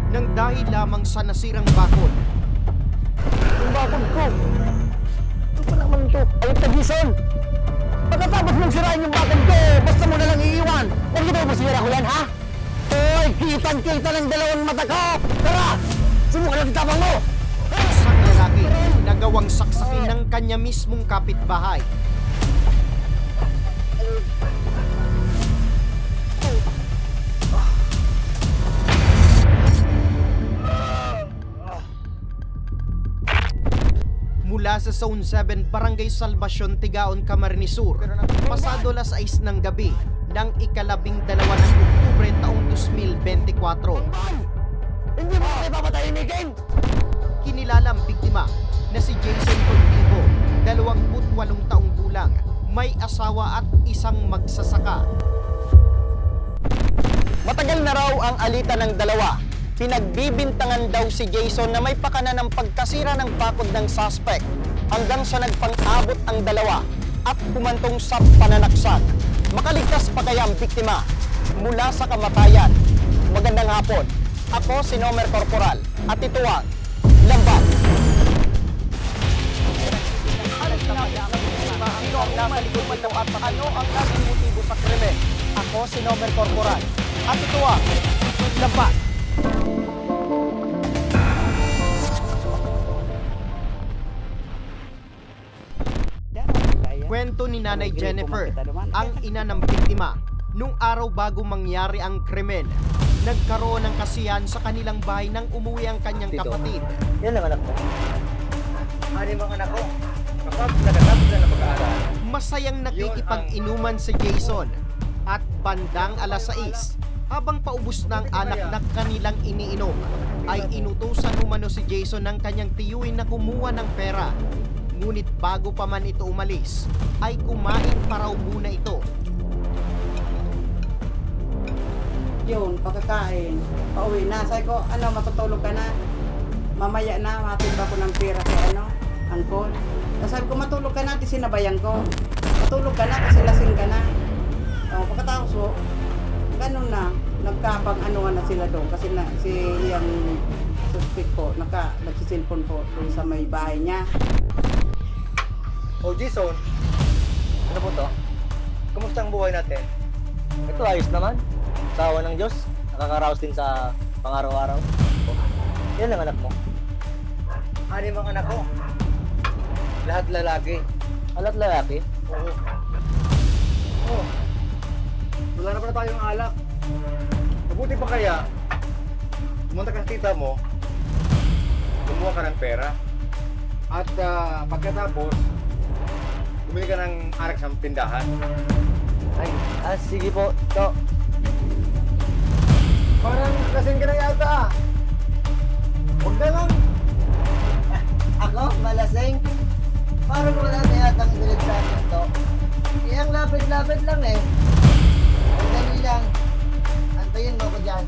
nang dahil lamang sa nasirang bakod. Yung bakod ko. Ano pa naman ito? Ay, Jason! Pagkatapos mong sirain yung bakod ko, basta mo nalang iiwan. Huwag ito masira ko yan, ha? Hoy, kitang-kita ng dalawang mata ko! Tara! Subukan ang tapang mo! Isang lalaki nagawang saksakin ng kanya mismong kapitbahay. Mula sa Zone 7, Barangay Salvacion, Tigaon, Camarines Sur, pasado las 6 ng gabi ng ika-12 ng Oktubre taong 2024. Hindi mo ako ipapatayin ni King! Kinilala ang biktima na si Jason Contigo, 28 taong gulang, may asawa at isang magsasaka. Matagal na raw ang alitan ng dalawa. Pinagbibintangan daw si Jason na may pakana ng pagkasira ng bakod ng suspect hanggang sa nagpang-abot ang dalawa at humantong sa pananaksak. Makaligtas pa kaya ang biktima mula sa kamatayan? Magandang hapon. Ako si Nomer Corporal at ito ang Lambat. Ano ang nasa likod nito at ano ang naging motibo sa krimen? Ako si Nomer Corporal at ito ang Lambat. Kwento ni Nanay Jennifer, ang ina ng biktima. Nung araw bago mangyari ang krimen, nagkaroon ng kasiyahan sa kanilang bahay nang umuwi ang kanyang kapatid. Yan ang anak ko. Ano yung mga anak ko? Nakatapos na pag-aaral. Masayang nakikipag-inuman si Jason at bandang alas 6, habang paubos ng anak na kanilang iniinom, ay inutusan umano si Jason ng kanyang tiyuin na kumuha ng pera. Ngunit bago pa man ito umalis, ay kumain pa raw muna ito. Yun, pagkakain, pauwi na. Sabi ko, matutulog ka na. Mamaya na, matimba ko ng pera kay angkol. Sabi ko, matulog ka na, at sinabayan ko. Matulog ka na kasi lasing ka na. Pagkatapos ko, ganun na, nagkapag-anuhan na sila doon. Kasi si yung suspect ko, nagsisilpon po doon sa may bahay niya. Oh, Jason, Ano po to? kumusta ang buhay natin? Ito ayos naman. Sa awa ng Diyos, nakakaraos din sa pang-araw-araw. Yan ang anak mo. Ano yung mga anak ko? Lahat lalaki. Alat lalaki. Oo. Oh. Wala na pala tayong alak. Mabuti pa kaya, pumunta ka sa tita mo, kumuha ka ng pera, at pagkatapos, bumili ka ng alak sa tindahan. Ay, sige po. To. Parang kasing ka na yata. Huwag na lang. Ako, malasing. Parang wala na yatang bilig sa akin to. Ang lapit-lapit lang eh. Ang dali lang. Antayin mo ko dyan.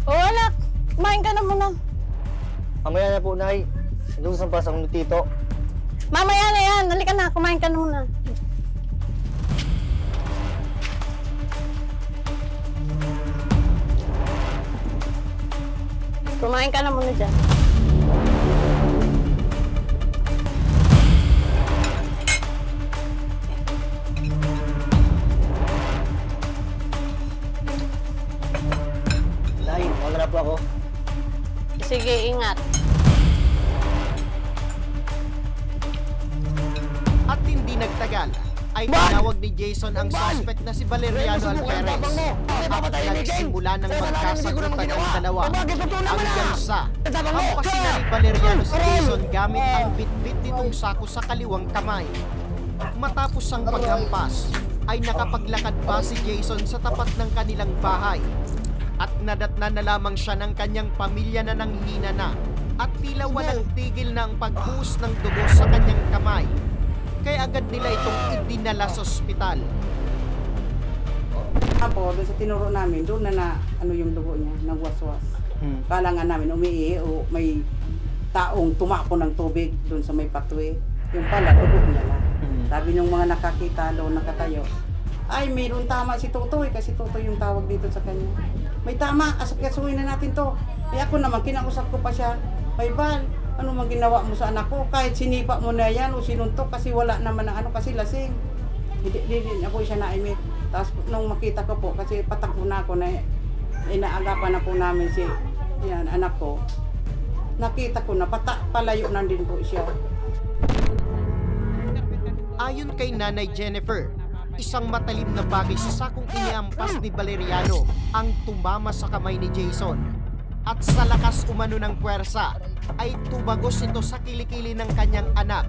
O anak, kumain ka na muna. Mamaya na po, Nay. Doon sa pasang ni Tito. Mamaya na yan, halika na, kumain ka na muna. Kumain ka na muna dyan. Nay, wala na po ako. Sige, ingat. At hindi nagtagal, ay tinawag ni Jason ang suspect na si Valeriano Alperez. At nagsimula ng magkasagutan ang dalawa hanggang sa hampasin na ni Valeriano si Jason gamit ang bitbit nitong sako sa kaliwang kamay. Matapos ang paghampas, ay nakapaglakad pa si Jason sa tapat ng kanilang bahay at nadatnan na lamang siya ng kanyang pamilya na nanghina na at tila walang tigil na ang pagbuhos ng dugo sa kanyang kamay. kaya agad nila itong idinala sa ospital. Apo, doon sa tinuro namin, doon na ano yung dugo niya, nagwaswas. Kala nga namin umiihi o may taong tumapo ng tubig doon sa may patwe. Yung pala, dugo niya na. Sabi ng mga nakakita doon, nakatayo, ay, mayroon tama si Totoy, kasi Totoy yung tawag dito sa kanya. May tama, asakasuhin na natin to. Kaya ako naman, kinausap ko pa siya, Val, ano mang ginawa mo sa anak ko? Kahit sinipa mo na yan o sinuntok kasi wala naman ng ano, kasi lasing. Hindi ako siya naimik. Tapos nung makita ko po, kasi patakbo na ako na inaagapan na po namin si yan, anak ko. Nakita ko na palayo na din po siya. Ayon kay Nanay Jennifer, isang matalim na bagay sa sakong iniampas ni Valeriano ang tumama sa kamay ni Jason. At sa lakas umano ng puwersa, ay tumagos ito sa kilikili ng kanyang anak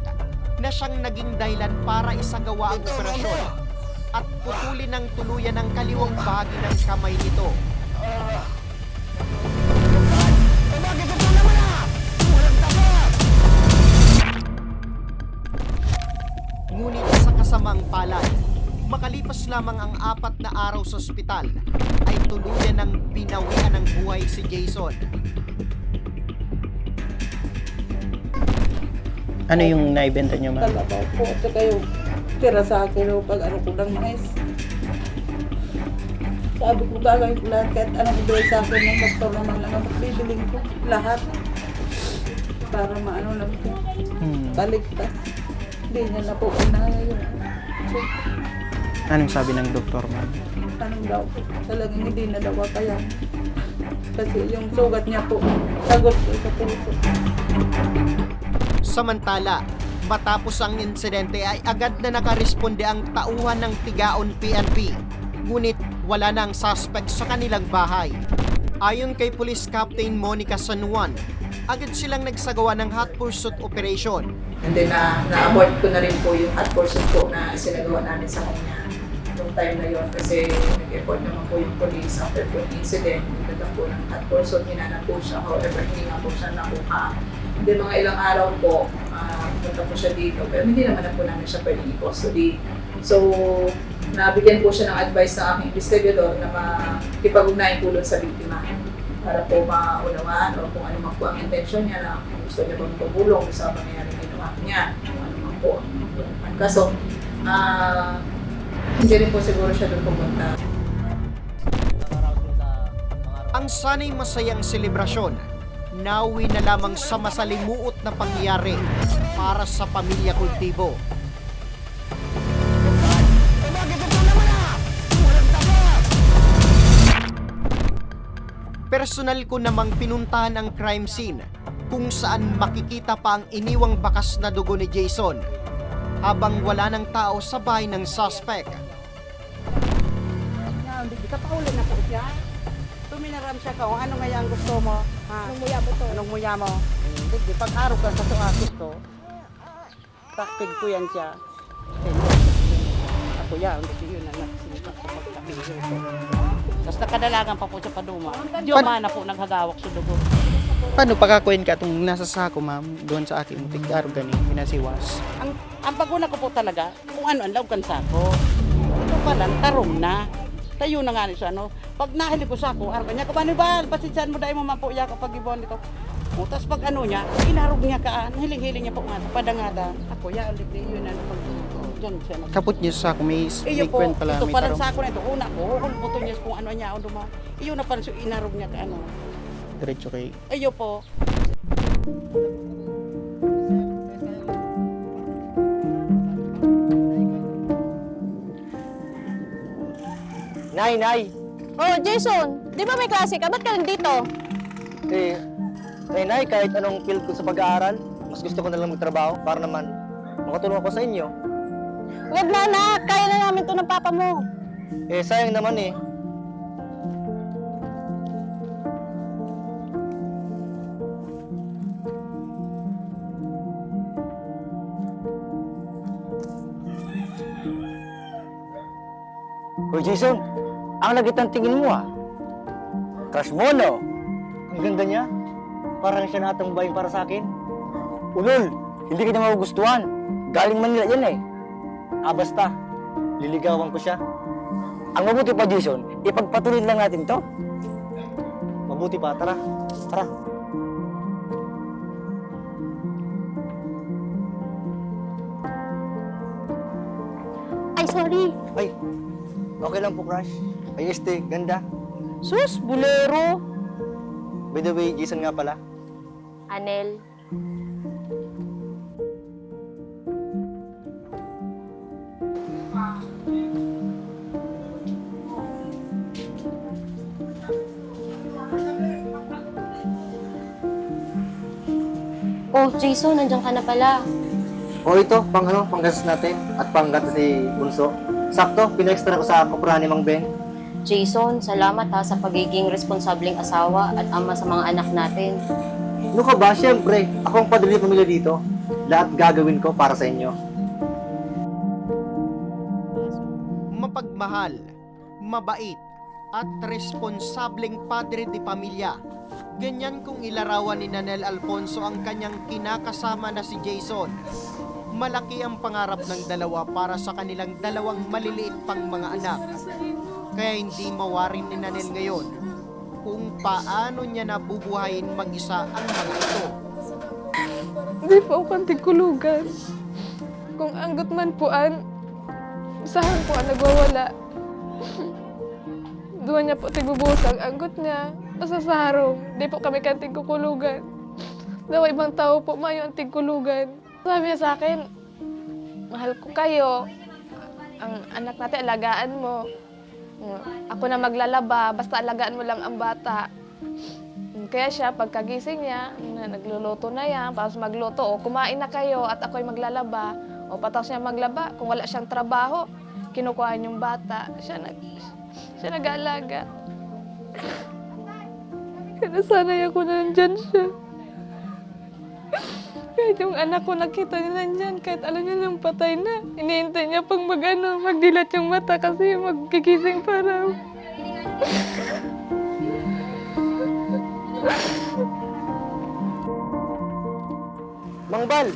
na siyang naging dahilan para isagawa ang operasyon at putulin ng tuluyan ang kaliwang bahagi ng kamay nito. Ngunit sa kasamang palad, makalipas lamang ang 4 na araw sa ospital, ay tuluyan ng binawian ng buhay si Jason. Ano yung naibenta nyo, ma'am? Kalabaw po, at saka yung tira sa akin o pag ano ko ng mais. Sabi ko gagawin ko lahat kahit anong ibigay sa akin ng doktor naman lang ang magbibiling ko lahat para maano lang ko. Baligtas. Hindi niya na po kinaya yun. So, Anong sabi ng doktor, ma'am? anong daw po? Talagang hindi na daw kaya. Kasi yung sugat niya po, sagot ko sa puso. Samantala, matapos ang insidente ay agad na nakaresponde ang tauhan ng Tigaon PNP. Ngunit wala na ang suspect sa kanilang bahay. Ayon kay Police Captain Monica San Juan, agad silang nagsagawa ng hot pursuit operation. And then na-abort ko na rin po yung hot pursuit po na sinagawa namin sa kanya noong time na yon kasi nag-effort naman po yung police after po yung incident. Nagdagang po ng hot pursuit, hinanap po siya, however hindi nga po siya nakuha. Hindi mga ilang araw po, punta po siya dito, pero hindi naman na po namin siya pwedeng i-custody. So, nabigyan po siya ng advice sa aking investigador na makipag-ugnayan po doon sa biktima para po maunawaan o kung ano man po ang intensyon niya na gusto niya pong pagulong sa pangyayaring ginawa niya, kung ano man po ang kaso. Hindi rin po siguro siya doon pumunta. Ang sanay masayang selebrasyon, nawi na lamang sa masalimuot na pangyayari para sa pamilya Kultibo. Personal ko namang pinuntahan ang crime scene kung saan makikita pa ang iniwang bakas na dugo ni Jason habang wala ng tao sa bahay ng suspect. Kapauli na po siya. Tuminaram siya ka, ano nga yung gusto mo? Ha? Anong muya mo to? Anong muya mo? Hindi, pag-araw ka sa tuakit ko, taktig ko yan siya. Ako yan, hindi yun na nagsimpak sa pagkabili ko. Tapos nakadalagan pa po siya paduma. Diyo na po naghagawak sa dugo. Paano pagkakuin ka itong nasa sako, ma'am, doon sa aking mutik araw ganing pinasiwas? Ang paguna ko po talaga, kung ano ang lawkan sa ako. Ito pa lang, tarong na. Tayo na nga siya, ano. Pag nahili ko sa ako, araw niya, kapanibal, pasitsan mo dahil mo mapuya kapag ibon dito. O, tapos pag ano niya, inarog niya ka, hiling-hiling niya po nga, padangada. Ako, ya, ulit yun na dyan siya. Kaput niyo sa ako, may Iyo po, kwent pala, ito may parang tarong. sa ako na ito. Una ko, hulputo niya kung ano niya, o duma. Iyo na parang inarog niya ka, ano. Diretso kay... Iyo po. Nay! Oh, Jason, di ba may klase ka? Ba't ka nandito? Nay, kahit anong field ko sa pag-aaral, mas gusto ko na lang magtrabaho para naman makatulong ako sa inyo. Huwag na, anak. Kaya na namin to ng papa mo. Sayang naman eh. Hoy Jason, ang lagit ng tingin mo ah. Crush mo no? Ang ganda niya. Parang siya natambayin para sa akin. Ulol, hindi kita magugustuhan. Galing Manila yan eh. Basta. Liligawan ko siya. Ang mabuti pa, Jason, ipagpatuloy lang natin to. Mabuti pa, tara. Tara. Ay, sorry. Ay, okay lang po, crush. Ay, ganda. Sus, bulero. By the way, Jason nga pala. Anel. Oh, Jason, nandiyan ka na pala. O ito, panggastos natin at panggatas ni Bunso. Sakto, pinextra ko sa kupurahan ni Mang Ben. Jason, salamat ha sa pagiging responsableng asawa at ama sa mga anak natin. Ano ka ba? Siyempre, ako ang padre ng pamilya dito. Lahat gagawin ko para sa inyo. Mapagmahal, mabait, at responsableng padre de pamilya. Ganyan kung ilarawan ni Nanel Alfonso ang kanyang kinakasama na si Jason. Malaki ang pangarap ng dalawa para sa kanilang dalawang maliliit pang mga anak. Kaya hindi mawarin ni Nanel ngayon kung paano niya nabubuhayin mag-isa ang mga ito. Hindi po ako tigkulugan. Kung anggot man puan, usahan po ang nagwawala. Doon niya po tigubuhos ang anggot niya. Basta sa harong, di po kami kanting kukulugan. Daw ibang tao po mayo ang tigkulugan. Sabi niya sa akin, mahal ko kayo. Ang anak natin, alagaan mo. Ako na maglalaba, basta alagaan mo lang ang bata. Kaya siya, pagkagising niya, nagluluto na yan, tapos magluto, o kumain na kayo at ako'y maglalaba. O patapos niya maglaba, kung wala siyang trabaho, kinukuha yung bata. Siya nag-aalaga. Kaya sanay ako na nandyan siya. Kahit yung anak ko nakita niya nandyan, kahit alam niya nang patay na, iniintay niya pang magdilat yung mata kasi magkigising pa raw. Mang Bal,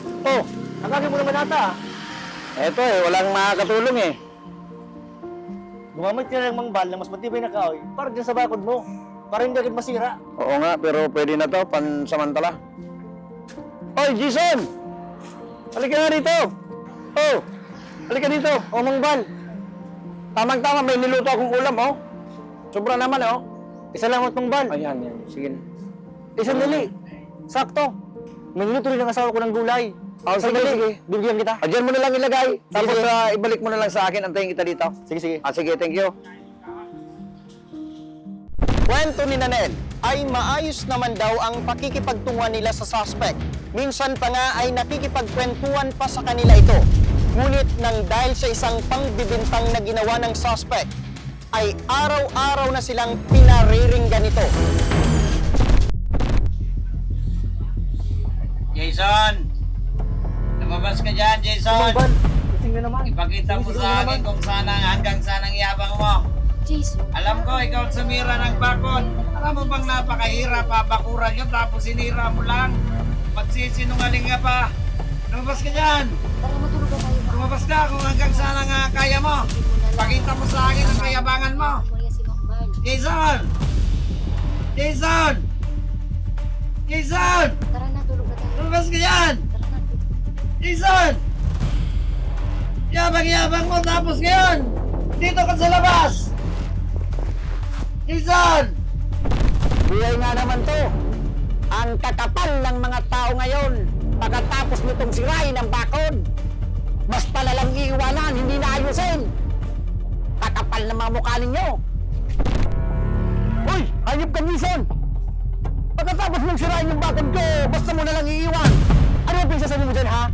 nakagin mo naman ata. Eto walang makakatulong eh. Gumamit ka ng Mang Bal na mas matibay na kahoy para dyan sa bakod mo. Para hindi agad masira. Oo nga, pero pwede na to, pansamantala. Oy, Jason! Halika nga dito! Halika dito! Mang Bal! Tamang-tama, may niluto akong ulam, Sobra naman, Isa lang Mang Bal. Ayan. Sige na. Isang dali. Sakto. May niluto rin ang asawa ko ng gulay. Sige. Bibigyan kita. Diyan mo na lang ilagay. Tapos sige. ibalik mo na lang sa akin. Antayin kita dito. Sige. Sige, thank you. Kwento ni Nanel ay maayos naman daw ang pakikipagtunguhan nila sa suspect. Minsan pa nga ay nakikipagkwentuhan pa sa kanila ito. Ngunit nang dahil sa isang pangbibintang na ginawa ng suspect, ay araw-araw na silang pinariringgan ito. Jason! Lumabas ka dyan, Jason! Mang Ben, gising na naman. Ipakita mo sa akin kung saan hanggang saan ang yabang mo. Jason. Alam ko, ikaw ang sumira ng bakod. Alam mo bang napakahirap, bakuran yun, tapos sinira mo lang. Magsisinungaling ka pa. Lumabas ka dyan! Tara, matulog na tayo. Lumabas ka kung hanggang saan ang kaya mo. Pakita mo sa akin ang kayabangan mo. Si Makbal. Jason! Jason! Jason! Tara na, tulog na tayo. Lumabas ka dyan! Tara na. Jason! Yabang-yabang mo tapos ngayon! Dito ka sa labas! Jason! Buhay nga naman to. Ang kakapal ng mga tao ngayon pagkatapos nitong sirain ang bakod. Basta lalang iiwanan, hindi naayusin. Kakapal ng mga mukha ninyo. Hoy! Hayop ka, Jason! Pagkatapos mong sirain yung bakod ko, basta mo nalang iiwan. Ano ang pinagsasabi mo dyan, ha?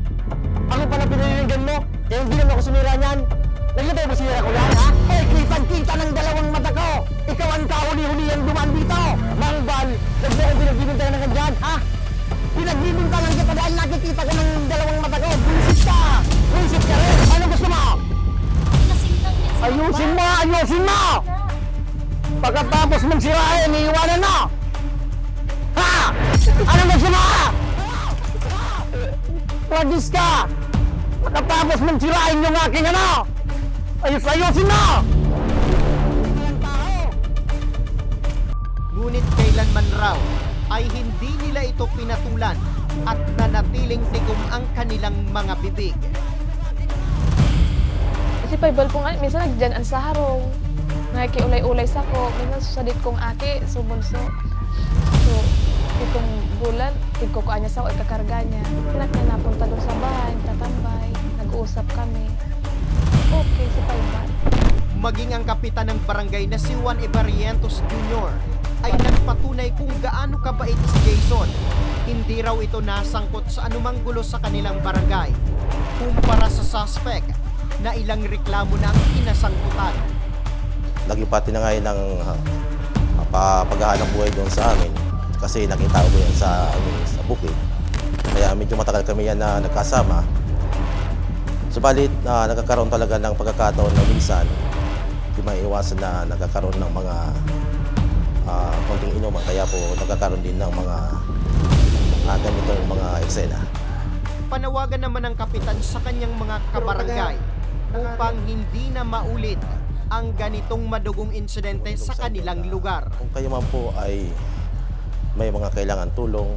Ako pala pinanilingan mo, kaya hindi naman ako sumira niyan. Naglatay mo sinira ko yan, ha? Hoy, kitang-kita ng dalawang mata ko! Ikaw ang kahuli-huli ang dumaan dito! Mang Bal, huwag mo akong pinagbibintayan ng ganyan, ha? Pinagbibintayan kita dahil nakikita ko ng dalawang mata ko! Buisit ka! Buisit ka rin! Ano gusto mo? Ayusin mo! Ayusin mo! Pagkatapos mong sirain, iiwanan mo! Ha? Ano gusto mo? Pradis ka! Matapos mong sirain yung aking ano! Ayos-ayosin na! Ngunit kailanman raw ay hindi nila ito pinatulan at nanatiling tigom ang kanilang mga bibig. Kasi paibal po nga, minsan nagdyan sa harong. Nakikiulay-ulay sa ko. Minsan susadit kong aki, subunso. So, itong bulan, tigkukuha niya sa ako, ikakarga niya. Anak niya napunta doon sa bahay, tatambay. Nag-uusap kami. Okay, si paibal. Maging ang kapitan ng barangay na si Juan Evarientos Jr. ay nagpatunay kung gaano kabait si Jason. Hindi raw ito nasangkot sa anumang gulo sa kanilang barangay. Kumpara sa suspect na ilang reklamo na ang inasangkutan. Naging pati na ngayon ng paghahanap buhay doon sa amin kasi nakita ko yan sa bukid. Kaya medyo matagal kami yan na nagkasama. Subalit, nagkakaroon talaga ng pagkakataon na minsan di maiiwasan na nagkakaroon ng mga konting inuman. Kaya po nagkakaroon din ng mga ganitong mga eksena. Panawagan naman ng kapitan sa kanyang mga kabarangay upang hindi na maulit ang ganitong madugong insidente sa kanilang lugar. Kung kayo man po ay may mga kailangan tulong,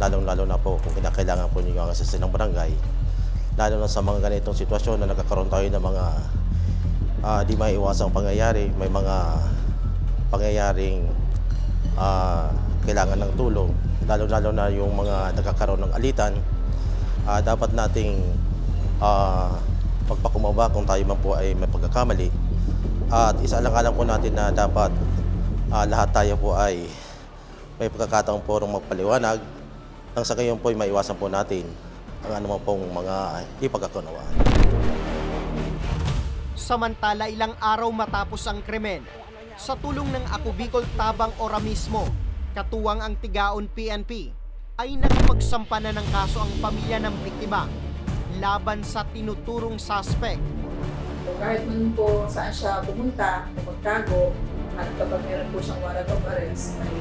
lalong-lalo na po kung kinakailangan po ninyo ang assistance ng barangay, lalo na sa mga ganitong sitwasyon na nagkakaroon tayo ng mga di maiiwasang pangyayari, may mga pangyayaring kailangan ng tulong, lalo-lalo na yung mga nagkakaroon ng alitan, dapat nating magpakumbaba kung tayo man po ay may pagkakamali. At isa-alang-alang po natin na dapat lahat tayo po ay may pagkakataong po magpaliwanag nang sa gayon po ay maiwasan po natin ang anumang pong mga ipagkakunawaan. Samantala, ilang araw matapos ang krimen, sa tulong ng Ako Bicol Tabang Ora mismo, katuwang ang Tigaon PNP, ay nakapagsampa na ng kaso ang pamilya ng biktima laban sa tinuturong suspect. So, kahit man po saan siya pumunta, magtago, at kapag meron po siyang warrant of arrest, ay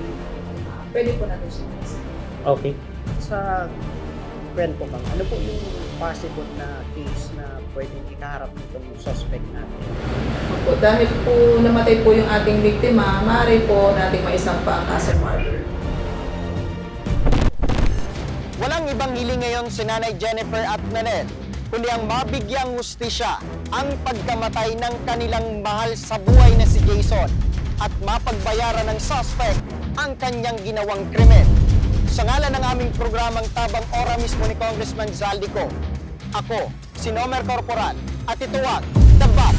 pwede po natin siya. Okay. Sa kwento kang, ano po yung possible na case na pwedeng ikaharap nitong suspect natin? Opo, dahil po namatay po yung ating biktima, maaari po nating maisampa ang kaso murder. Walang ibang hiling ngayon si Nanay Jennifer at Nanette, kundi ang mabigyang hustisya ang pagkamatay ng kanilang mahal sa buhay na si Jason at mapagbayaran ng suspect ang kanyang ginawang krimen. Sa ngalan ng aming programang Tabang Ora mismo ni Congressman Zaldico, ako, si Nomer Corporal, at ito ang The Bat